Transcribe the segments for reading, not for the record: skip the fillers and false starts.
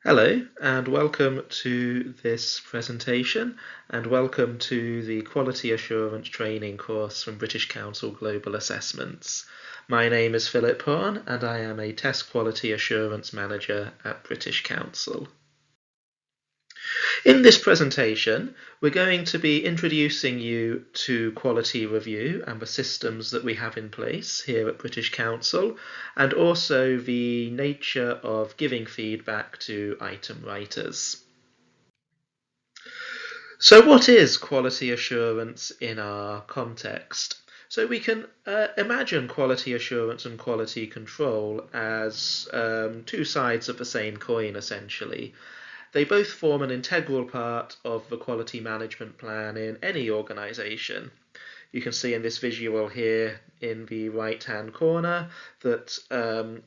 Hello and welcome to this presentation and welcome to the Quality Assurance Training course from British Council Global Assessments. My name is Philip Horn and I am a Test Quality Assurance Manager at British Council. In this presentation, we're going to be introducing you to quality review and the systems that we have in place here at British Council, and also the nature of giving feedback to item writers. So what is quality assurance in our context? So we can imagine quality assurance and quality control as two sides of the same coin, essentially. They both form an integral part of the quality management plan in any organisation. You can see in this visual here in the right-hand corner that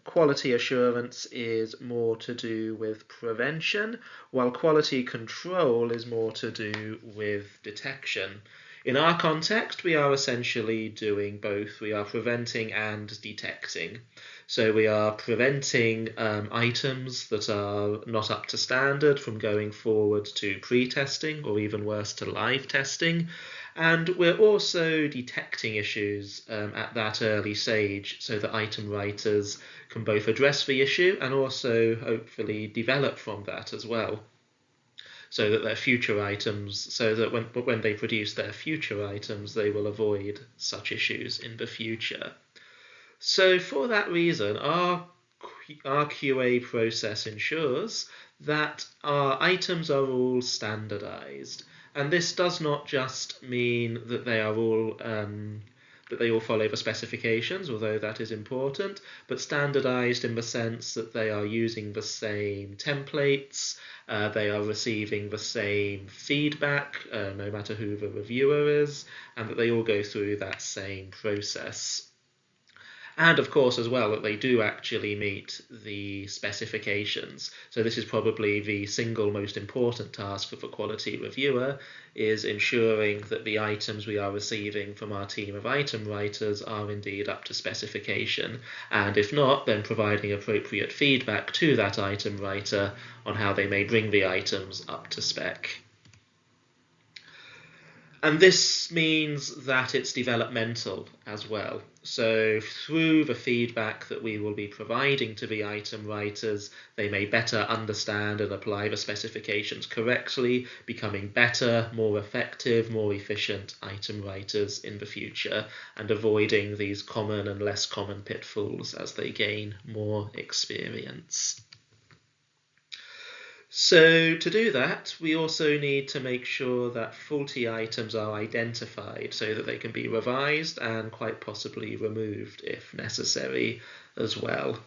quality assurance is more to do with prevention, while quality control is more to do with detection. In our context, we are essentially doing both. We are preventing and detecting. So we are preventing items that are not up to standard from going forward to pre-testing or even worse to live testing. And we're also detecting issues at that early stage so that item writers can both address the issue and also hopefully develop from that as well, so that their future items, so that when they produce their future items, they will avoid such issues in the future. So for that reason, our QA process ensures that our items are all standardized. And this does not just mean that they are all that they all follow the specifications, although that is important, but standardized in the sense that they are using the same templates, they are receiving the same feedback, no matter who the reviewer is, and that they all go through that same process. And of course, as well, that they do actually meet the specifications. So this is probably the single most important task for the quality reviewer, is ensuring that the items we are receiving from our team of item writers are indeed up to specification. And if not, then providing appropriate feedback to that item writer on how they may bring the items up to spec. And this means that it's developmental as well. So through the feedback that we will be providing to the item writers, they may better understand and apply the specifications correctly, becoming better, more effective, more efficient item writers in the future, and avoiding these common and less common pitfalls as they gain more experience. So to do that, we also need to make sure that faulty items are identified so that they can be revised and quite possibly removed if necessary as well.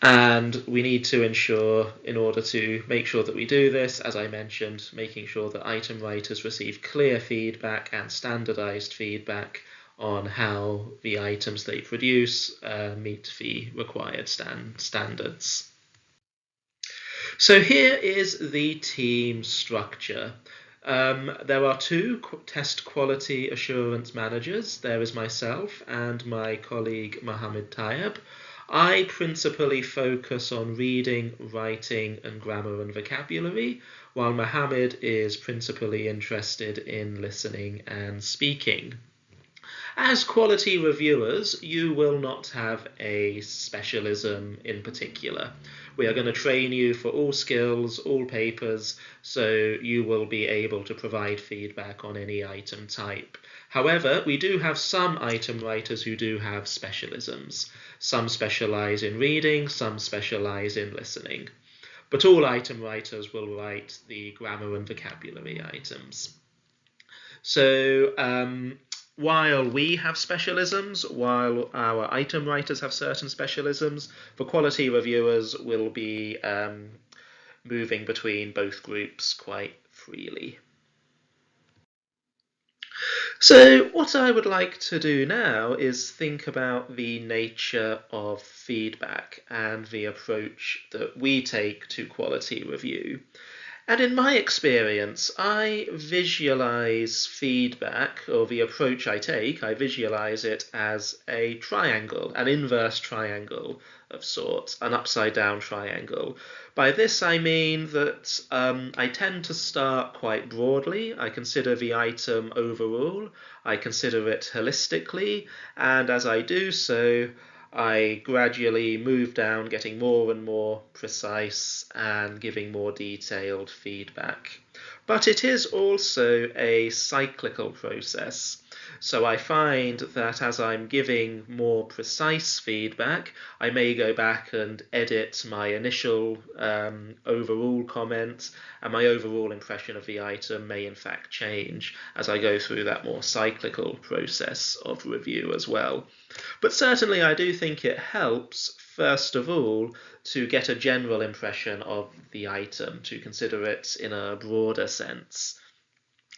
And we need to ensure, in order to make sure that we do this, as I mentioned, making sure that item writers receive clear feedback and standardized feedback on how the items they produce meet the required standards. So here is the team structure. There are two test quality assurance managers. There is myself and my colleague Mohammed Tayeb. I principally focus on reading, writing, and grammar and vocabulary, while Mohammed is principally interested in listening and speaking. As quality reviewers, you will not have a specialism in particular. We are going to train you for all skills, all papers, so you will be able to provide feedback on any item type. However, we do have some item writers who do have specialisms. Some specialize in reading, some specialize in listening. But all item writers will write the grammar and vocabulary items. So while we have specialisms, while our item writers have certain specialisms, the quality reviewers will be moving between both groups quite freely. So what I would like to do now is think about the nature of feedback and the approach that we take to quality review. And in my experience, I visualize feedback, or the approach I take, I visualize it as a triangle, an inverse triangle of sorts, an upside down triangle. By this I mean that I tend to start quite broadly. I consider the item overall, I consider it holistically, and as I do so, I gradually move down, getting more and more precise and giving more detailed feedback. But it is also a cyclical process. So I find that as I'm giving more precise feedback, I may go back and edit my initial overall comments, and my overall impression of the item may in fact change as I go through that more cyclical process of review as well. But certainly, I do think it helps, first of all, to get a general impression of the item, to consider it in a broader sense.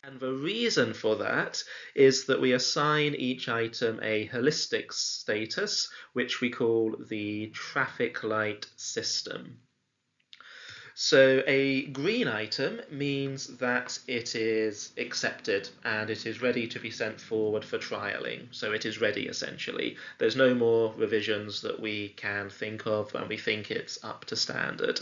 And the reason for that is that we assign each item a holistic status, which we call the traffic light system. So a green item means that it is accepted and it is ready to be sent forward for trialing. So it is ready essentially. There's no more revisions that we can think of and we think it's up to standard.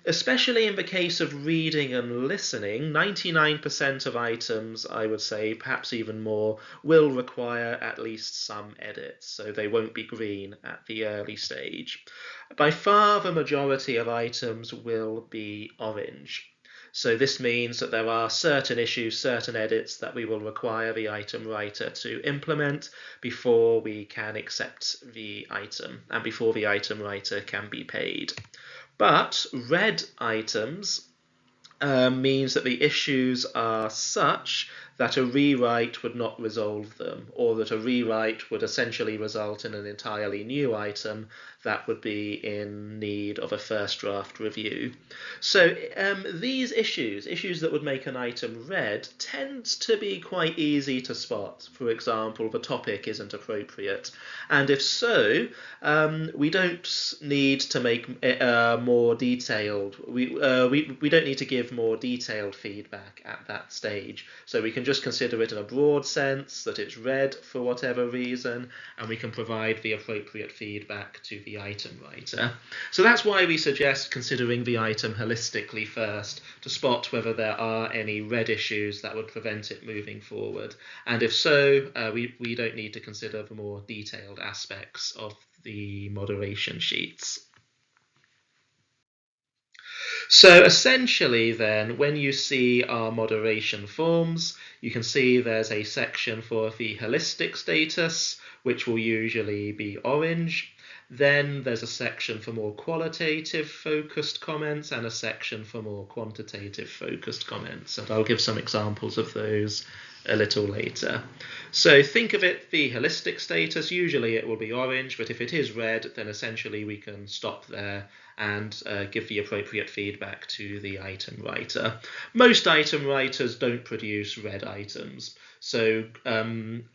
Especially in the case of reading and listening, 99% of items, I would say, perhaps even more, will require at least some edits, so they won't be green at the early stage. By far, the majority of items will be orange. So this means that there are certain issues, certain edits that we will require the item writer to implement before we can accept the item and before the item writer can be paid. But red items means that the issues are such that a rewrite would not resolve them, or that a rewrite would essentially result in an entirely new item that would be in need of a first draft review. So these issues that would make an item red, tend to be quite easy to spot. For example, the topic isn't appropriate, and if so, we don't need to make it more detailed. We don't need to give more detailed feedback at that stage. So we can just consider it in a broad sense, that it's red for whatever reason, and we can provide the appropriate feedback to the item writer. So that's why we suggest considering the item holistically first, to spot whether there are any red issues that would prevent it moving forward. And if so, we don't need to consider the more detailed aspects of the moderation sheets. So essentially then, when you see our moderation forms, you can see there's a section for the holistic status, which will usually be orange. Then there's a section for more qualitative focused comments and a section for more quantitative focused comments. And I'll give some examples of those a little later. So think of it, the holistic status, usually it will be orange, but if it is red, then essentially we can stop there and give the appropriate feedback to the item writer. Most item writers don't produce red items, so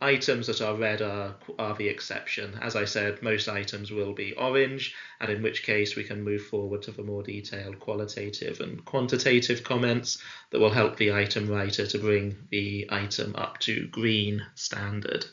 items that are red are the exception. As I said, most items will be orange, and in which case we can move forward to the more detailed qualitative and quantitative comments that will help the item writer to bring the item up to green standard.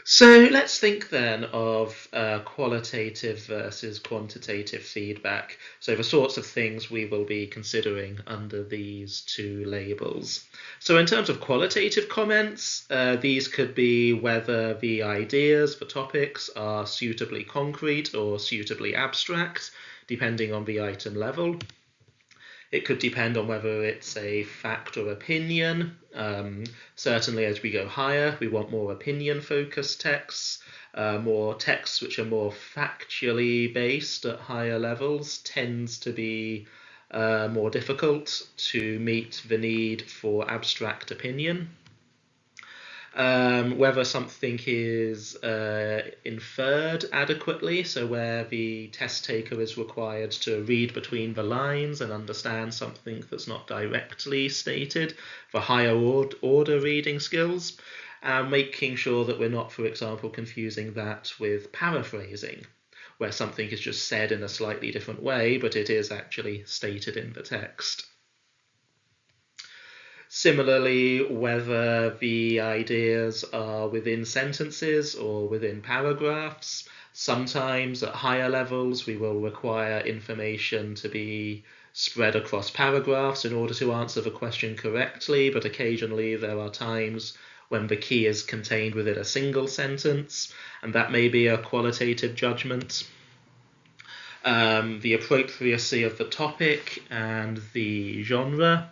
So let's think then of qualitative versus quantitative feedback. So the sorts of things we will be considering under these two labels. So in terms of qualitative comments, these could be whether the ideas, the topics, are suitably concrete or suitably abstract, depending on the item level. It could depend on whether it's a fact or opinion. Certainly as we go higher, we want more opinion-focused texts. More texts which are more factually based at higher levels tends to be more difficult to meet the need for abstract opinion. Whether something is inferred adequately, so where the test taker is required to read between the lines and understand something that's not directly stated, for higher order reading skills, making sure that we're not, for example, confusing that with paraphrasing. where something is just said in a slightly different way, but it is actually stated in the text. Similarly, whether the ideas are within sentences or within paragraphs, sometimes at higher levels we will require information to be spread across paragraphs in order to answer the question correctly, but occasionally there are times when the key is contained within a single sentence, and that may be a qualitative judgment. The appropriacy of the topic and the genre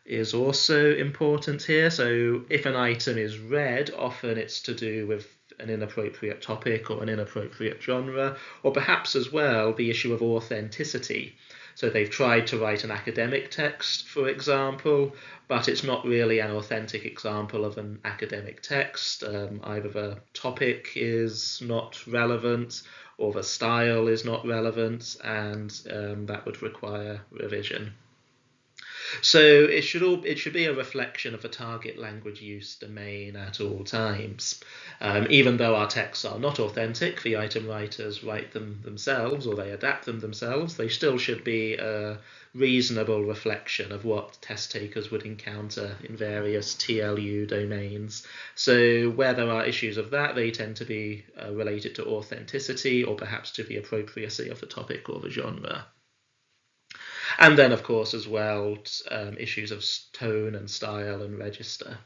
is also important here. So if an item is read, often it's to do with an inappropriate topic or an inappropriate genre, or perhaps as well the issue of authenticity. So they've tried to write an academic text, for example, but it's not really an authentic example of an academic text. Either the topic is not relevant or the style is not relevant, and that would require revision. So it should be a reflection of the target language use domain at all times. Even though our texts are not authentic, the item writers write them themselves or they adapt them themselves, they still should be a reasonable reflection of what test takers would encounter in various TLU domains. So where there are issues of that, they tend to be related to authenticity or perhaps to the appropriacy of the topic or the genre. And then, of course, as well, issues of tone and style and register.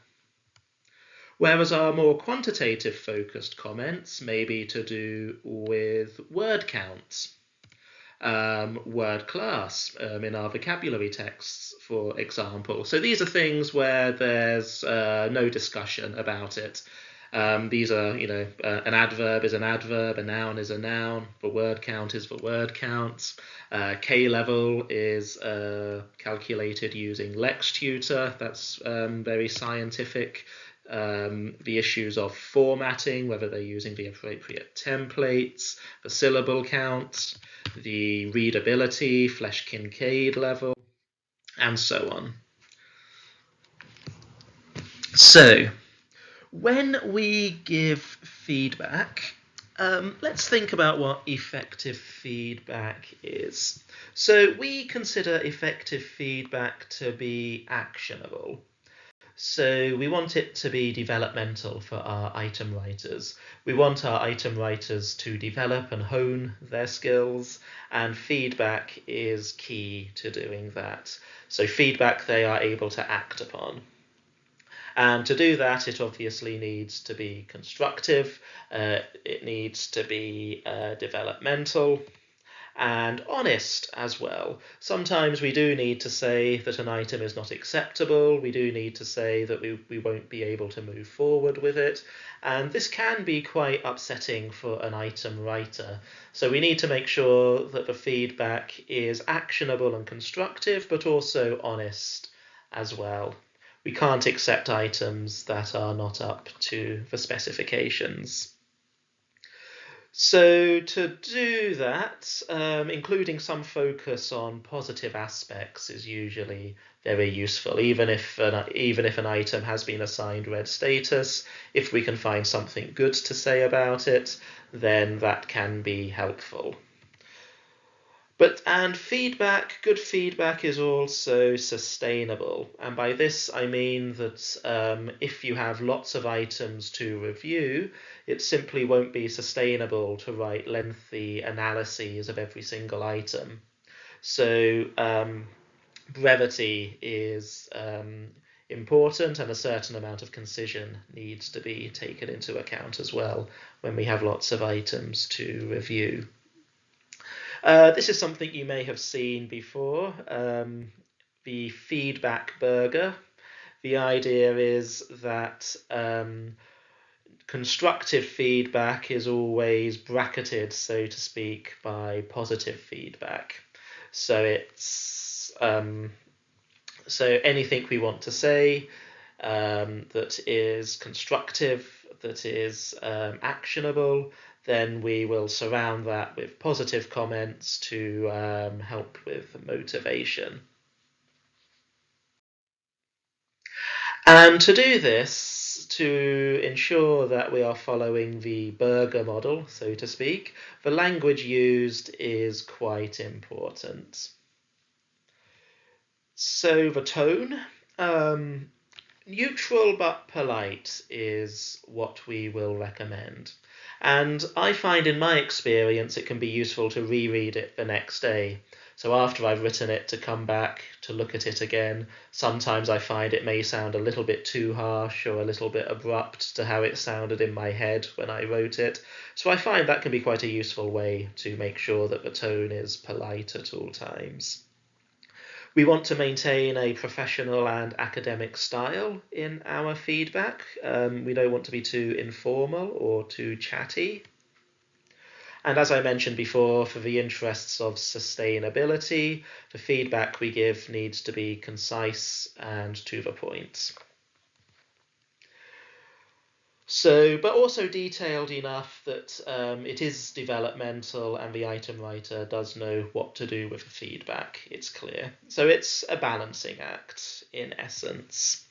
Whereas our more quantitative focused comments may be to do with word count, word class in our vocabulary texts, for example. So these are things where there's no discussion about it. These are, an adverb is an adverb, a noun is a noun, the word count is the word count. K-level is calculated using LexTutor. That's very scientific. The issues of formatting, whether they're using the appropriate templates, the syllable count, the readability, Flesch-Kincaid level, and so on. So, when we give feedback, let's think about what effective feedback is. So we consider effective feedback to be actionable. So we want it to be developmental for our item writers. We want our item writers to develop and hone their skills, and feedback is key to doing that. So feedback they are able to act upon. And to do that, it obviously needs to be constructive, it needs to be developmental, and honest as well. Sometimes we do need to say that an item is not acceptable, we do need to say that we won't be able to move forward with it, and this can be quite upsetting for an item writer. So we need to make sure that the feedback is actionable and constructive, but also honest as well. We can't accept items that are not up to the specifications. So to do that, including some focus on positive aspects is usually very useful. Even if an item has been assigned red status, if we can find something good to say about it, then that can be helpful. And good feedback is also sustainable. And by this, I mean that if you have lots of items to review, it simply won't be sustainable to write lengthy analyses of every single item. So brevity is important, and a certain amount of concision needs to be taken into account as well when we have lots of items to review. This is something you may have seen before, the feedback burger. The idea is that constructive feedback is always bracketed, so to speak, by positive feedback. So it's so anything we want to say that is constructive, that is actionable, then we will surround that with positive comments to help with motivation. And to do this, to ensure that we are following the Berger model, so to speak, the language used is quite important. So the tone, neutral but polite is what we will recommend. And I find in my experience it can be useful to reread it the next day. So after I've written it, to come back to look at it again. Sometimes I find it may sound a little bit too harsh or a little bit abrupt to how it sounded in my head when I wrote it. So I find that can be quite a useful way to make sure that the tone is polite at all times. We want to maintain a professional and academic style in our feedback. We don't want to be too informal or too chatty. And as I mentioned before, for the interests of sustainability, the feedback we give needs to be concise and to the point. So, but also detailed enough that it is developmental and the item writer does know what to do with the feedback. It's clear. So it's a balancing act in essence.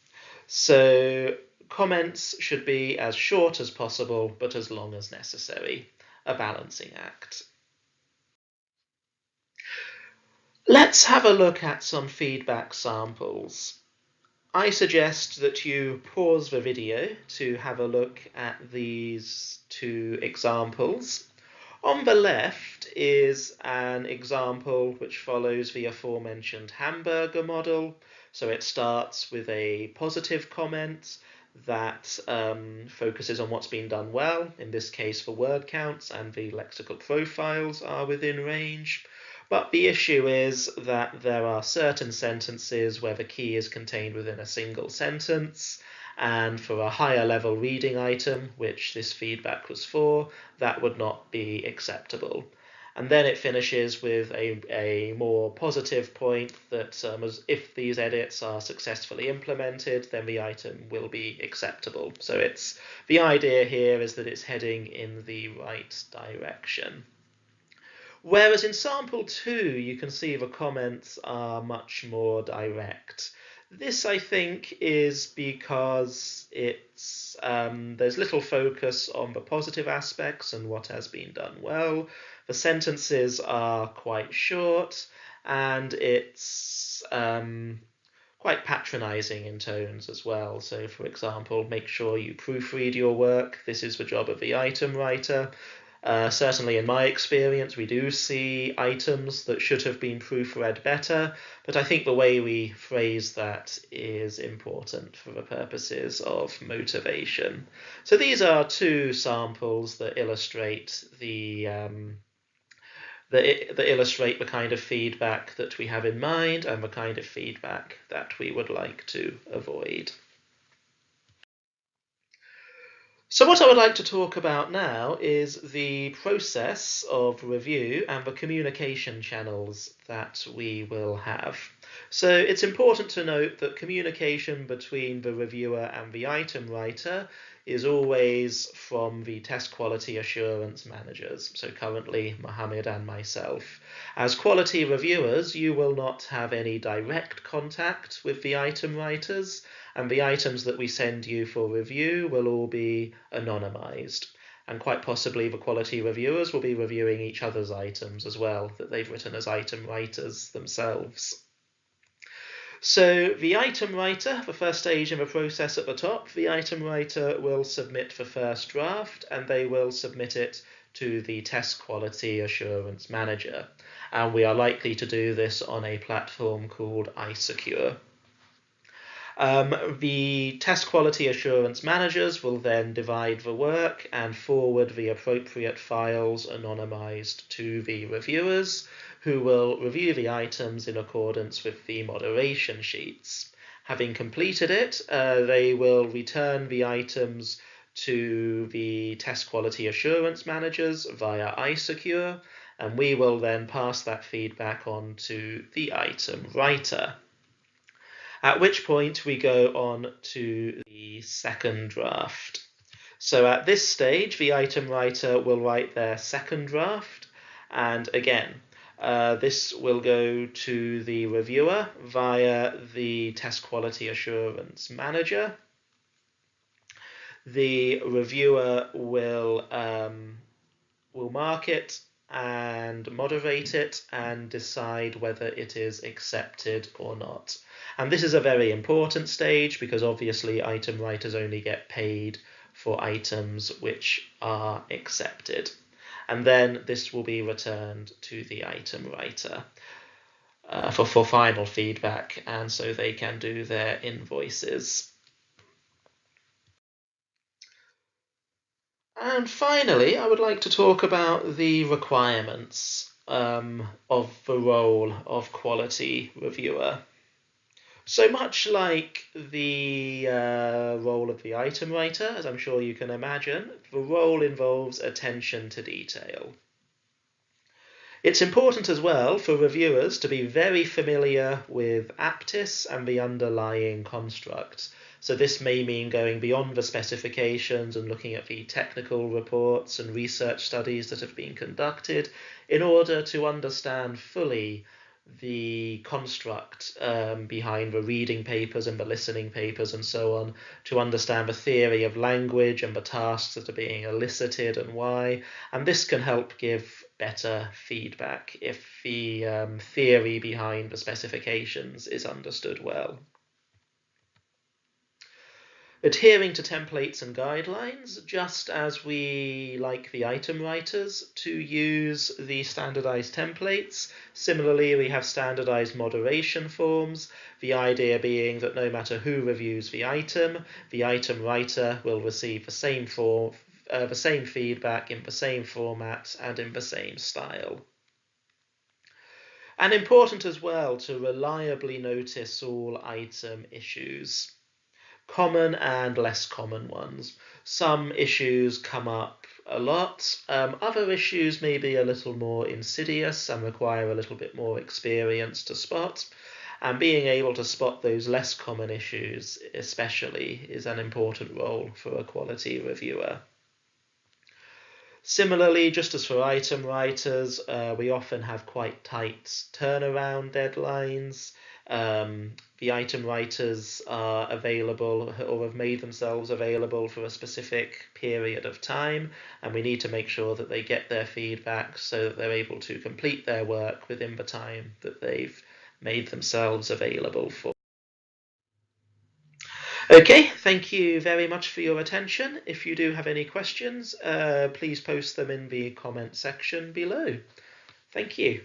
So comments should be as short as possible, but as long as necessary. A balancing act. Let's have a look at some feedback samples. I suggest that you pause the video to have a look at these two examples. On the left is an example which follows the aforementioned hamburger model. So it starts with a positive comment that focuses on what's been done well. In this case, the word counts and the lexical profiles are within range. But the issue is that there are certain sentences where the key is contained within a single sentence, and for a higher level reading item, which this feedback was for, that would not be acceptable. And then it finishes with a more positive point that as if these edits are successfully implemented, then the item will be acceptable. So the idea here is that it's heading in the right direction. Whereas in sample 2, you can see the comments are much more direct. This, I think, is because there's little focus on the positive aspects and what has been done well. The sentences are quite short, and it's quite patronizing in tones as well. So, for example, make sure you proofread your work. This is the job of the item writer. Certainly in my experience, we do see items that should have been proofread better, but I think the way we phrase that is important for the purposes of motivation. So these are two samples that illustrate the kind of feedback that we have in mind and the kind of feedback that we would like to avoid. So what I would like to talk about now is the process of review and the communication channels that we will have. So it's important to note that communication between the reviewer and the item writer is always from the test quality assurance managers, so currently Mohammed and myself. As quality reviewers, you will not have any direct contact with the item writers, and the items that we send you for review will all be anonymized. And quite possibly the quality reviewers will be reviewing each other's items as well, that they've written as item writers themselves. So the item writer, the first stage in the process at the top, the item writer will submit the first draft and they will submit it to the test quality assurance manager. And we are likely to do this on a platform called iSecure. The test quality assurance managers will then divide the work and forward the appropriate files anonymized to the reviewers, who will review the items in accordance with the moderation sheets. Having completed it, they will return the items to the test quality assurance managers via iSecure, and we will then pass that feedback on to the item writer. At which point we go on to the second draft. So at this stage, the item writer will write their second draft, and again, This will go to the reviewer via the Test Quality Assurance Manager. The reviewer will mark it and moderate it and decide whether it is accepted or not. And this is a very important stage because obviously item writers only get paid for items which are accepted. And then this will be returned to the item writer for final feedback, and so they can do their invoices. And finally, I would like to talk about the requirements of the role of quality reviewer. So much like the role of the item writer, as I'm sure you can imagine, the role involves attention to detail. It's important as well for reviewers to be very familiar with Aptys and the underlying constructs. So this may mean going beyond the specifications and looking at the technical reports and research studies that have been conducted in order to understand fully the construct behind the reading papers and the listening papers and so on, to understand the theory of language and the tasks that are being elicited and why. And this can help give better feedback if the theory behind the specifications is understood well. Adhering to templates and guidelines, just as we like the item writers to use the standardized templates. Similarly, we have standardized moderation forms, the idea being that no matter who reviews the item writer will receive the same feedback in the same format and in the same style. And important as well to reliably notice all item issues. Common and less common ones. Some issues come up a lot. Other issues may be a little more insidious and require a little bit more experience to spot. And being able to spot those less common issues especially is an important role for a quality reviewer. Similarly, just as for item writers, we often have quite tight turnaround deadlines. The item writers are available or have made themselves available for a specific period of time, and we need to make sure that they get their feedback so that they're able to complete their work within the time that they've made themselves available for. Okay, thank you very much for your attention. If you do have any questions, please post them in the comment section below. Thank you.